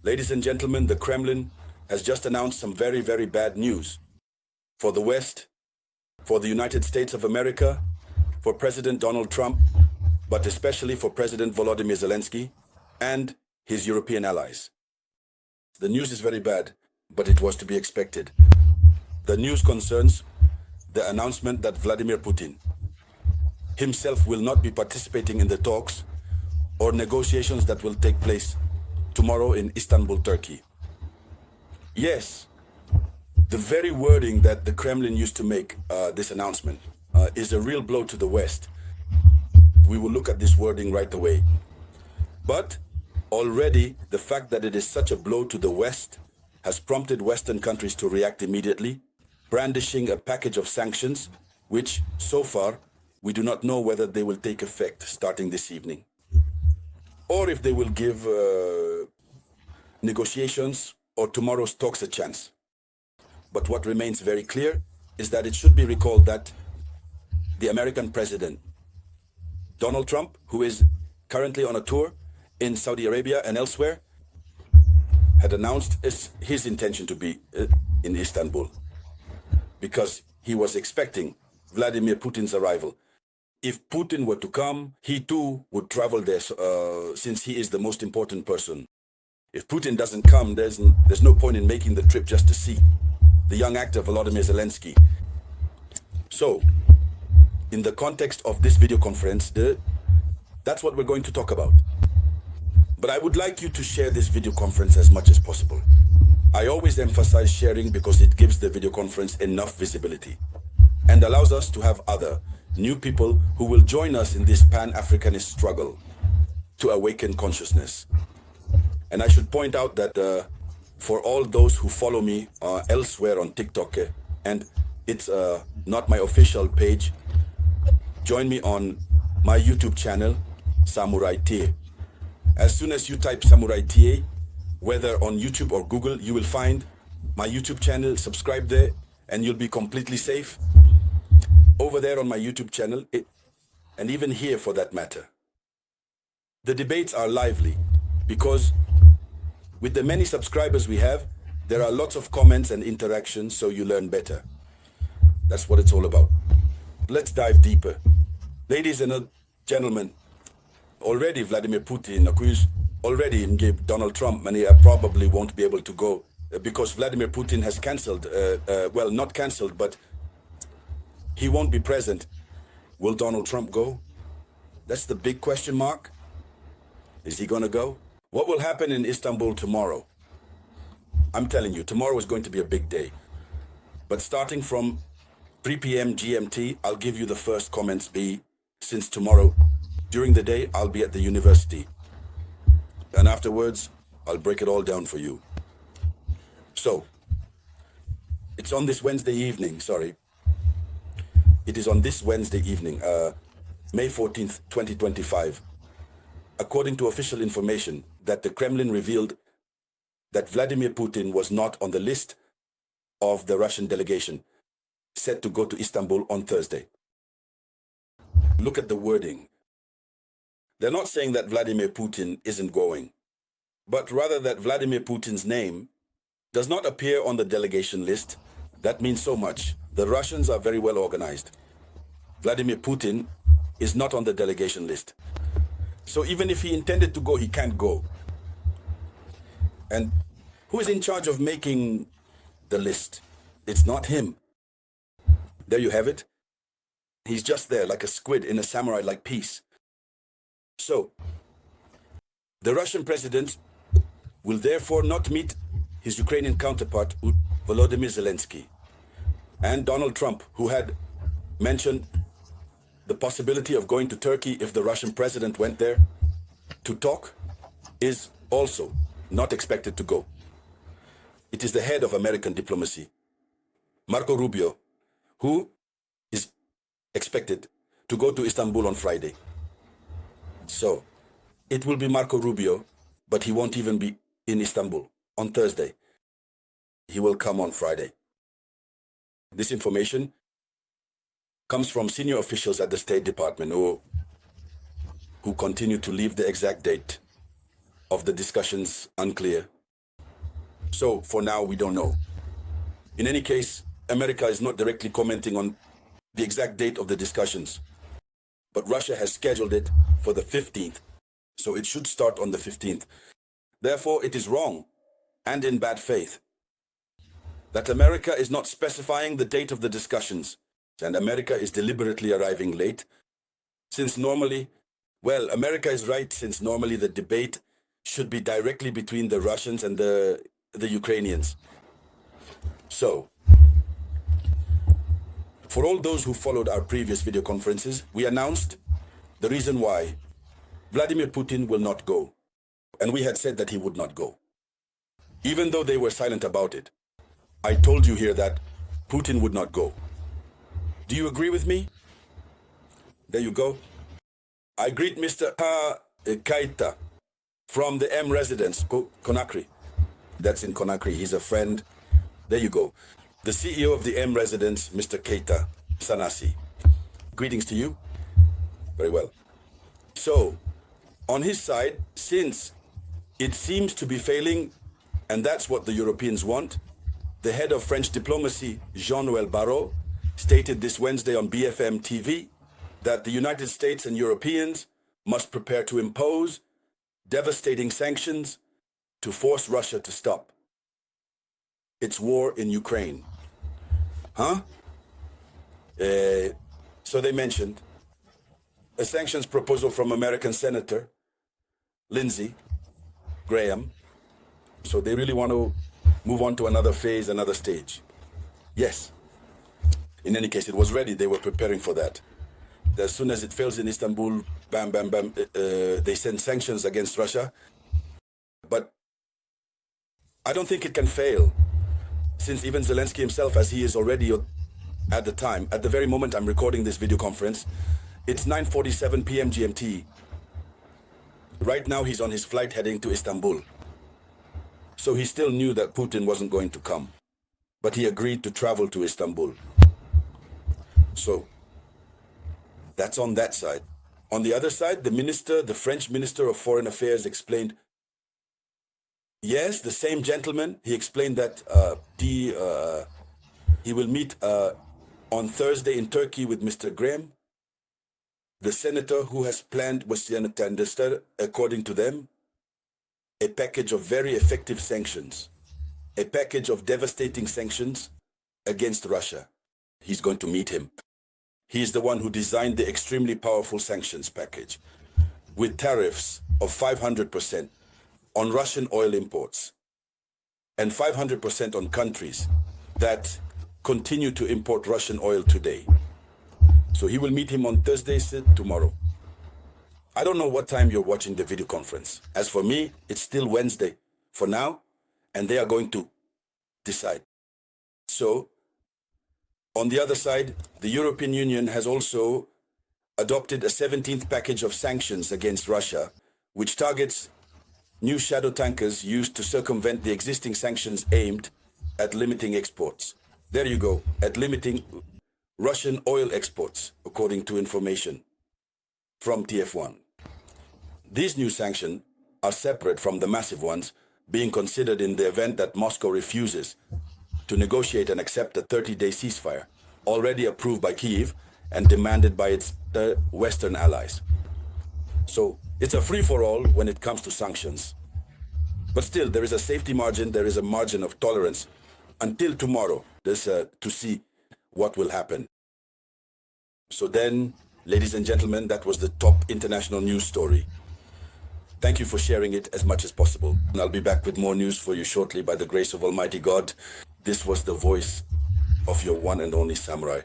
Ladies and gentlemen, the Kremlin has just announced some very, very bad news for the West, for the United States of America, for President Donald Trump, but especially for President Volodymyr Zelensky and his European allies. The news is very bad, but it was to be expected. The news concerns the announcement that Vladimir Putin himself will not be participating in the talks or negotiations that will take place tomorrow in Istanbul, Turkey. Yes, the very wording that the Kremlin used to make this announcement is a real blow to the West. We will look at this wording right away. But already the fact that it is such a blow to the West has prompted Western countries to react immediately, brandishing a package of sanctions, which so far we do not know whether they will take effect starting this evening, or if they will give negotiations or tomorrow's talks a chance. But what remains very clear is that it should be recalled that the American president, Donald Trump, who is currently on a tour in Saudi Arabia and elsewhere, had announced his intention to be in Istanbul because he was expecting Vladimir Putin's arrival. If Putin were to come, he too would travel there since he is the most important person. If Putin doesn't come, there's no point in making the trip just to see the young actor Volodymyr Zelensky. So, in the context of this video conference, that's what we're going to talk about. But I would like you to share this video conference as much as possible. I always emphasize sharing because it gives the video conference enough visibility and allows us to have other new people who will join us in this Pan-Africanist struggle to awaken consciousness. And I should point out that for all those who follow me elsewhere on TikTok, and it's not my official page, join me on my YouTube channel, Samouraï Théa. As soon as you type Samouraï Théa, whether on YouTube or Google, you will find my YouTube channel. Subscribe there and you'll be completely safe. Over there on my YouTube channel, and even here for that matter. The debates are lively because with the many subscribers we have, there are lots of comments and interactions, so you learn better. That's what it's all about. Let's dive deeper. Ladies and gentlemen, already Vladimir Putin accused already gave Donald Trump, and he probably won't be able to go because Vladimir Putin has cancelled, well, not cancelled, but he won't be present. Will Donald Trump go? That's the big question mark. Is he going to go? What will happen in Istanbul tomorrow? I'm telling you, tomorrow is going to be a big day. But starting from 3 p.m. GMT, I'll give you the first comments since tomorrow, during the day, I'll be at the university. And afterwards, I'll break it all down for you. So, it's on this Wednesday evening, sorry. It is on this Wednesday evening, May 14th, 2025. According to official information, that the Kremlin revealed that Vladimir Putin was not on the list of the Russian delegation set to go to Istanbul on Thursday. Look at the wording. They're not saying that Vladimir Putin isn't going, but rather that Vladimir Putin's name does not appear on the delegation list. That means so much. The Russians are very well organized. Vladimir Putin is not on the delegation list. So even if he intended to go, he can't go. And who is in charge of making the list? It's not him. There you have it. He's just there like a squid in a samurai-like piece. So, the Russian president will therefore not meet his Ukrainian counterpart, Volodymyr Zelensky. And Donald Trump, who had mentioned the possibility of going to Turkey if the Russian president went there to talk, is also not expected to go. It is the head of American diplomacy, Marco Rubio, who is expected to go to Istanbul on Friday. So, it will be Marco Rubio, but he won't even be in Istanbul on Thursday. He will come on Friday. This information comes from senior officials at the State Department who continue to leave the exact date of the discussions unclear. So for now, we don't know. In any case, America is not directly commenting on the exact date of the discussions, but Russia has scheduled it for the 15th, so it should start on the 15th. Therefore, it is wrong and in bad faith that America is not specifying the date of the discussions, and America is deliberately arriving late, since normally, well, America is right, since normally the debate should be directly between the Russians and the Ukrainians. So, for all those who followed our previous video conferences, we announced the reason why Vladimir Putin will not go. And we had said that he would not go. Even though they were silent about it, I told you here that Putin would not go. Do you agree with me? There you go. I greet Mr. Keita from the M residence, Conakry. That's in Conakry. He's a friend. There you go. The CEO of the M residence, Mr. Keita Sanasi. Greetings to you. Very well. So, on his side, since it seems to be failing, and that's what the Europeans want, the head of French diplomacy, Jean-Noël Barrot, stated this Wednesday on BFM TV that the United States and Europeans must prepare to impose devastating sanctions to force Russia to stop its war in Ukraine. So they mentioned a sanctions proposal from American Senator Lindsey Graham. So they really want to move on to another phase, another stage. Yes. In any case, it was ready. They were preparing for that. As soon as it fails in Istanbul, bam, bam, bam, they send sanctions against Russia. But I don't think it can fail, since even Zelensky himself, as he is already at the very moment I'm recording this video conference, it's 9:47 p.m. GMT. Right now, he's on his flight heading to Istanbul. So he still knew that Putin wasn't going to come, but he agreed to travel to Istanbul. So that's on that side. On the other side, the French Minister of Foreign Affairs explained, yes, the same gentleman, he explained that he will meet on Thursday in Turkey with Mr. Graham, the senator who has planned, according to them, a package of very effective sanctions, a package of devastating sanctions against Russia. He's going to meet him. He's the one who designed the extremely powerful sanctions package with tariffs of 500% on Russian oil imports and 500% on countries that continue to import Russian oil today. So he will meet him on Thursday, tomorrow. I don't know what time you're watching the video conference. As for me, it's still Wednesday for now, and they are going to decide. So, on the other side, the European Union has also adopted a 17th package of sanctions against Russia, which targets new shadow tankers used to circumvent the existing sanctions aimed at limiting exports. There you go, at limiting Russian oil exports, according to information from TF1. These new sanctions are separate from the massive ones being considered in the event that Moscow refuses to negotiate and accept a 30-day ceasefire, already approved by Kiev and demanded by its Western allies. So it's a free-for-all when it comes to sanctions. But still, there is a safety margin, there is a margin of tolerance until tomorrow to see what will happen. So then, ladies and gentlemen, that was the top international news story. Thank you for sharing it as much as possible. And I'll be back with more news for you shortly by the grace of Almighty God. This was the voice of your one and only samurai.